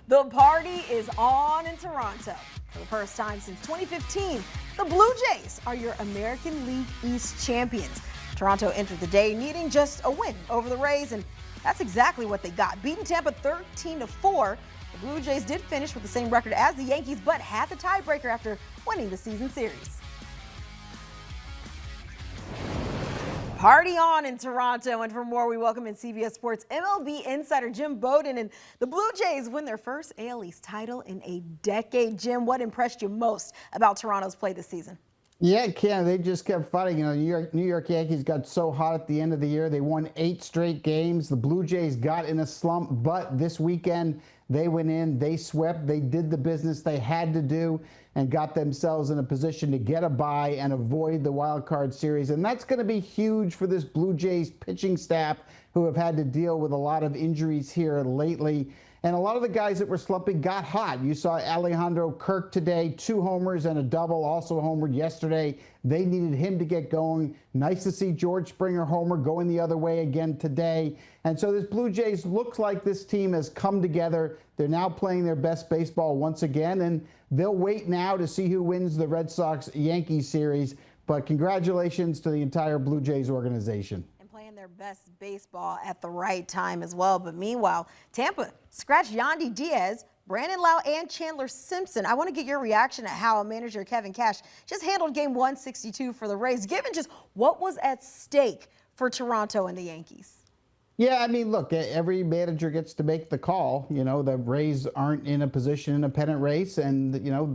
The party is on in Toronto. For the first time since 2015, the Blue Jays are your American League East champions. Toronto entered the day needing just a win over the Rays, and that's exactly what they got. Beating Tampa 13-4, the Blue Jays did finish with the same record as the Yankees, but had the tiebreaker after winning the season series. Party on in Toronto, and for more, we welcome in CBS Sports MLB insider Jim Bowden. And the Blue Jays win their first AL East title in a decade. Jim, what impressed you most about Toronto's play this season? Yeah, Ken, they just kept fighting. You know, New York Yankees got so hot at the end of the year. They won 8 straight games. The Blue Jays got in a slump, but this weekend they went in, they swept, they did the business they had to do and got themselves in a position to get a bye and avoid the wild card series. And that's going to be huge for this Blue Jays pitching staff, who have had to deal with a lot of injuries here lately. And a lot of the guys that were slumping got hot. You saw Alejandro Kirk today, 2 homers and a double, also homered yesterday. They needed him to get going. Nice to see George Springer homer going the other way again today. And so this Blue Jays looks like this team has come together. They're now playing their best baseball once again, and they'll wait now to see who wins the Red Sox-Yankees series. But congratulations to the entire Blue Jays organization. Their best baseball at the right time as well. But meanwhile, Tampa scratched Yandy Diaz, Brandon Lau, and Chandler Simpson. I want to get your reaction at how manager Kevin Cash just handled game 162 for the Rays, given just what was at stake for Toronto and the Yankees. Yeah, I mean, look, every manager gets to make the call. You know, the Rays aren't in a position in a pennant race, and, you know,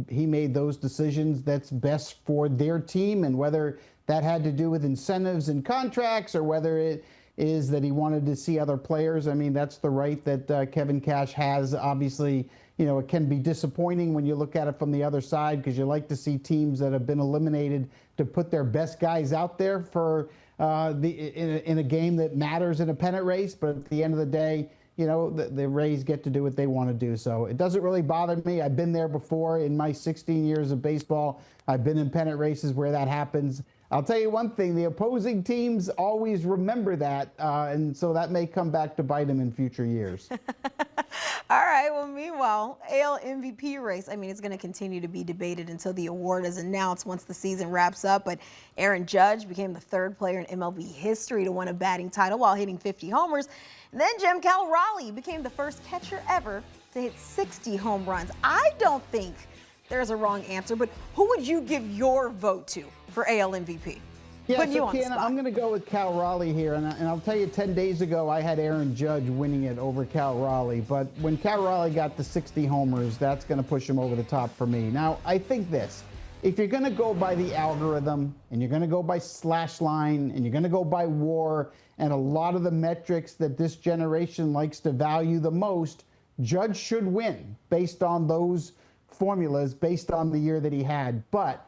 he made those decisions that's best for their team, and whether that had to do with incentives and contracts or whether it is that he wanted to see other players. I mean, that's the right that Kevin Cash has. Obviously, you know, it can be disappointing when you look at it from the other side, because you like to see teams that have been eliminated to put their best guys out there for in a game that matters in a pennant race. But at the end of the day, you know, the Rays get to do what they want to do. So it doesn't really bother me. I've been there before in my 16 years of baseball. I've been in pennant races where that happens. I'll tell you one thing, the opposing teams always remember that, and so that may come back to bite them in future years. All right, well, meanwhile, AL MVP race, I mean, it's going to continue to be debated until the award is announced once the season wraps up. But Aaron Judge became the 3rd player in MLB history to win a batting title while hitting 50 homers. And then Cal Raleigh became the first catcher ever to hit 60 home runs. I don't think there's a wrong answer, but who would you give your vote to for AL MVP? Yeah, so Ken, I'm going to go with Cal Raleigh here, and I'll tell you, 10 days ago, I had Aaron Judge winning it over Cal Raleigh, but when Cal Raleigh got the 60 homers, that's going to push him over the top for me. Now, I think this, if you're going to go by the algorithm, and you're going to go by slash line, and you're going to go by WAR, and a lot of the metrics that this generation likes to value the most, Judge should win based on those formulas, based on the year that he had. But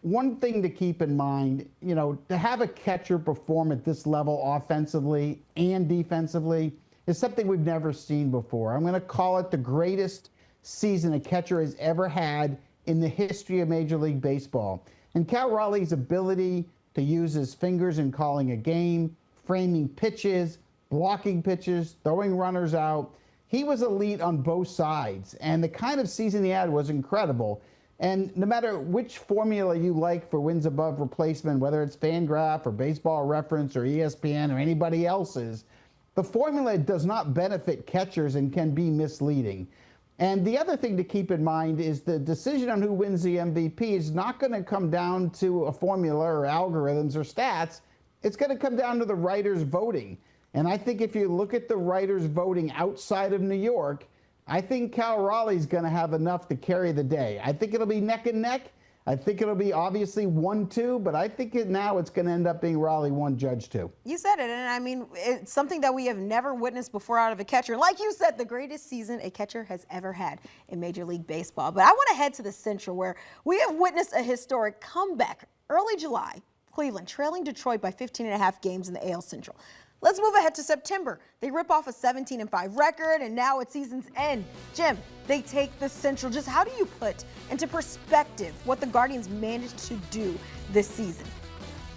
one thing to keep in mind, you know, to have a catcher perform at this level offensively and defensively is something we've never seen before. I'm going to call it the greatest season a catcher has ever had in the history of Major League Baseball. And Cal Raleigh's ability to use his fingers in calling a game, framing pitches, blocking pitches, throwing runners out, he was elite on both sides. And the kind of season he had was incredible. And no matter which formula you like for wins above replacement, whether it's Fangraph or Baseball Reference or ESPN or anybody else's, the formula does not benefit catchers and can be misleading. And the other thing to keep in mind is the decision on who wins the MVP is not going to come down to a formula or algorithms or stats. It's going to come down to the writers voting. And I think if you look at the writers voting outside of New York, I think Cal Raleigh's going to have enough to carry the day. I think it'll be neck and neck. I think it'll be obviously 1-2, but I think now it's going to end up being Raleigh 1, Judge 2. You said it, and I mean, it's something that we have never witnessed before out of a catcher. Like you said, the greatest season a catcher has ever had in Major League Baseball. But I want to head to the Central, where we have witnessed a historic comeback. Early July, Cleveland trailing Detroit by 15.5 games in the AL Central. Let's move ahead to September. They rip off a 17-5 record, and now at season's end, Jim, they take the Central. Just how do you put into perspective what the Guardians managed to do this season?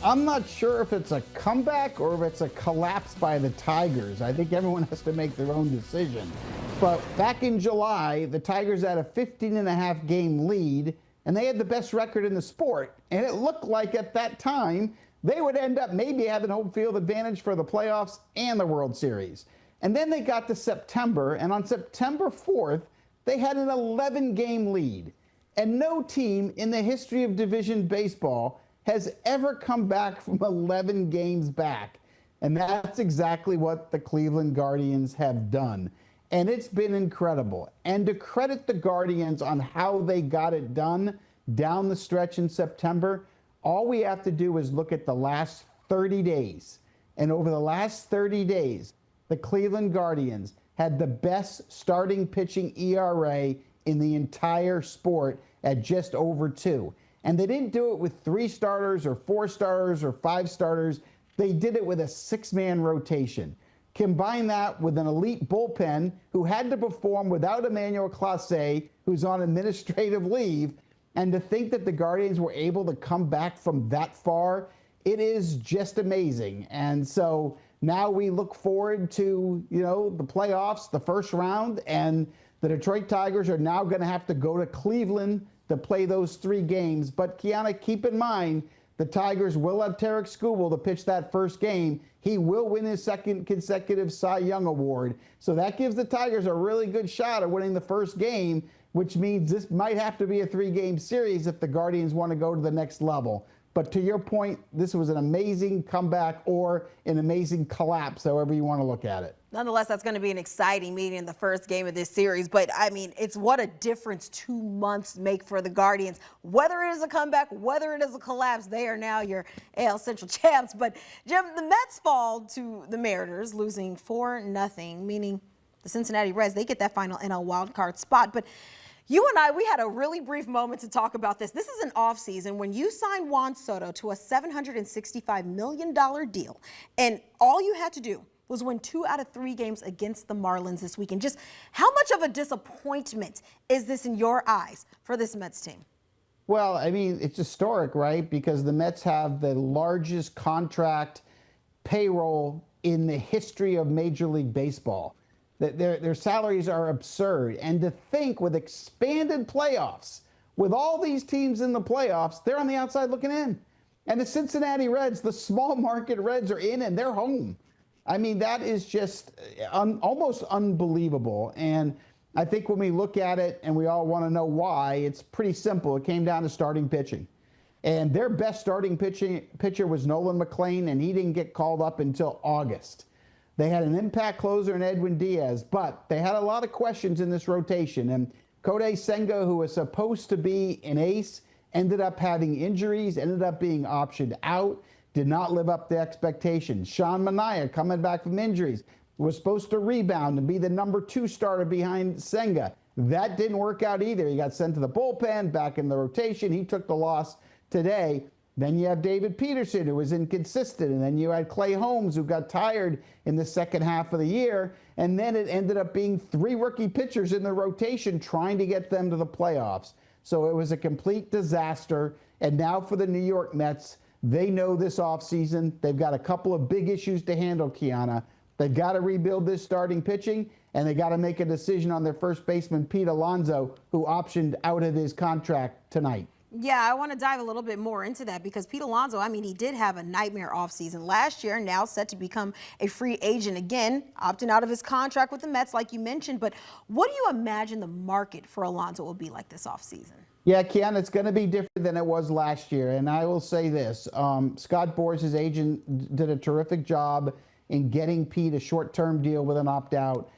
I'm not sure if it's a comeback or if it's a collapse by the Tigers. I think everyone has to make their own decision. But back in July, the Tigers had a 15.5 game lead, and they had the best record in the sport. And it looked like at that time, they would end up maybe having home field advantage for the playoffs and the World Series. And then they got to September, and on September 4th, they had an 11-game lead. And no team in the history of Division Baseball has ever come back from 11 games back. And that's exactly what the Cleveland Guardians have done. And it's been incredible. And to credit the Guardians on how they got it done down the stretch in September, all we have to do is look at the last 30 days. And over the last 30 days, the Cleveland Guardians had the best starting pitching ERA in the entire sport at just over 2. And they didn't do it with 3 starters or 4 starters or 5 starters. They did it with a 6-man rotation. Combine that with an elite bullpen who had to perform without Emmanuel Clase, who's on administrative leave, and to think that the Guardians were able to come back from that far, it is just amazing. And so now we look forward to, the playoffs, the first round, and the Detroit Tigers are now going to have to go to Cleveland to play those 3 games. But, Kiana, keep in mind, the Tigers will have Tarek Skubal to pitch that first game. He will win his 2nd consecutive Cy Young Award. So that gives the Tigers a really good shot at winning the first game, which means this might have to be a 3-game series if the Guardians want to go to the next level. But to your point, this was an amazing comeback or an amazing collapse, however you want to look at it. Nonetheless, that's going to be an exciting meeting in the first game of this series. But, I mean, it's what a difference 2 months make for the Guardians. Whether it is a comeback, whether it is a collapse, they are now your AL Central champs. But, Jim, the Mets fall to the Mariners, losing 4-0, meaning the Cincinnati Reds, they get that final NL wildcard spot. But you and I, we had a really brief moment to talk about this. This is an offseason when you signed Juan Soto to a $765 million deal, and all you had to do was win 2 out of 3 games against the Marlins this weekend. Just how much of a disappointment is this in your eyes for this Mets team? Well, I mean, it's historic, right? Because the Mets have the largest contract payroll in the history of Major League Baseball. Their salaries are absurd. And to think with expanded playoffs, with all these teams in the playoffs, they're on the outside looking in. And the Cincinnati Reds, the small market Reds, are in and they're home. I mean, that is just almost unbelievable. And I think when we look at it and we all want to know why, it's pretty simple. It came down to starting pitching. And their best starting pitcher was Nolan McLean, and he didn't get called up until August. They had an impact closer in Edwin Diaz, but they had a lot of questions in this rotation. And Kodai Senga, who was supposed to be an ace, ended up having injuries, ended up being optioned out, did not live up to expectations. Sean Manaea, coming back from injuries, was supposed to rebound and be the number 2 starter behind Senga. That didn't work out either. He got sent to the bullpen, back in the rotation. He took the loss today. Then you have David Peterson, who was inconsistent. And then you had Clay Holmes, who got tired in the second half of the year. And then it ended up being 3 rookie pitchers in the rotation trying to get them to the playoffs. So it was a complete disaster. And now for the New York Mets, they know this offseason. They've got a couple of big issues to handle, Kiana. They've got to rebuild this starting pitching, and they got to make a decision on their first baseman, Pete Alonso, who optioned out of his contract tonight. Yeah, I want to dive a little bit more into that because Pete Alonso, I mean, he did have a nightmare offseason last year, now set to become a free agent again, opting out of his contract with the Mets, like you mentioned. But what do you imagine the market for Alonso will be like this offseason? Yeah, Kiana, it's going to be different than it was last year. And I will say this, Scott Boras, his agent, did a terrific job in getting Pete a short-term deal with an opt-out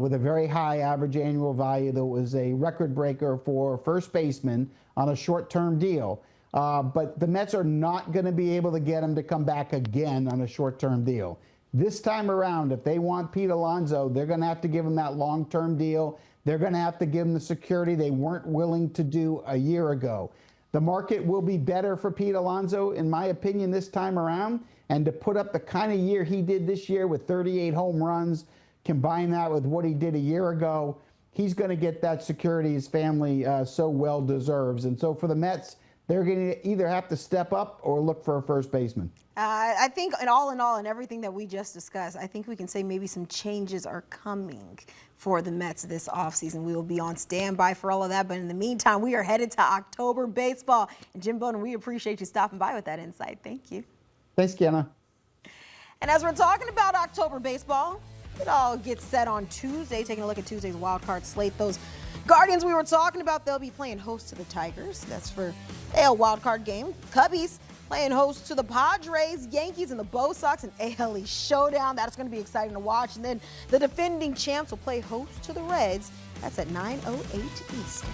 with a very high average annual value that was a record breaker for first baseman on a short-term deal. But the Mets are not going to be able to get him to come back again on a short-term deal. This time around, if they want Pete Alonso, they're going to have to give him that long-term deal. They're going to have to give him the security they weren't willing to do a year ago. The market will be better for Pete Alonso, in my opinion, this time around. And to put up the kind of year he did this year with 38 home runs, combine that with what he did a year ago, he's going to get that security his family so well deserves. And so for the Mets, They're going to either have to step up or look for a first baseman. I think in all, and everything that we just discussed, I think we can say maybe some changes are coming for the Mets this offseason. We will be on standby for all of that. But in the meantime, we are headed to October baseball. And Jim Bowden, we appreciate you stopping by with that insight. Thank you. Thanks, Kiana. And as we're talking about October baseball, it all gets set on Tuesday. Taking a look at Tuesday's wild card slate. Those Guardians we were talking about, they'll be playing host to the Tigers. That's for AL wildcard game. Cubbies playing host to the Padres, Yankees, and the Bo Sox, an AL East showdown. That's going to be exciting to watch. And then the defending champs will play host to the Reds. That's at 9:08 Eastern.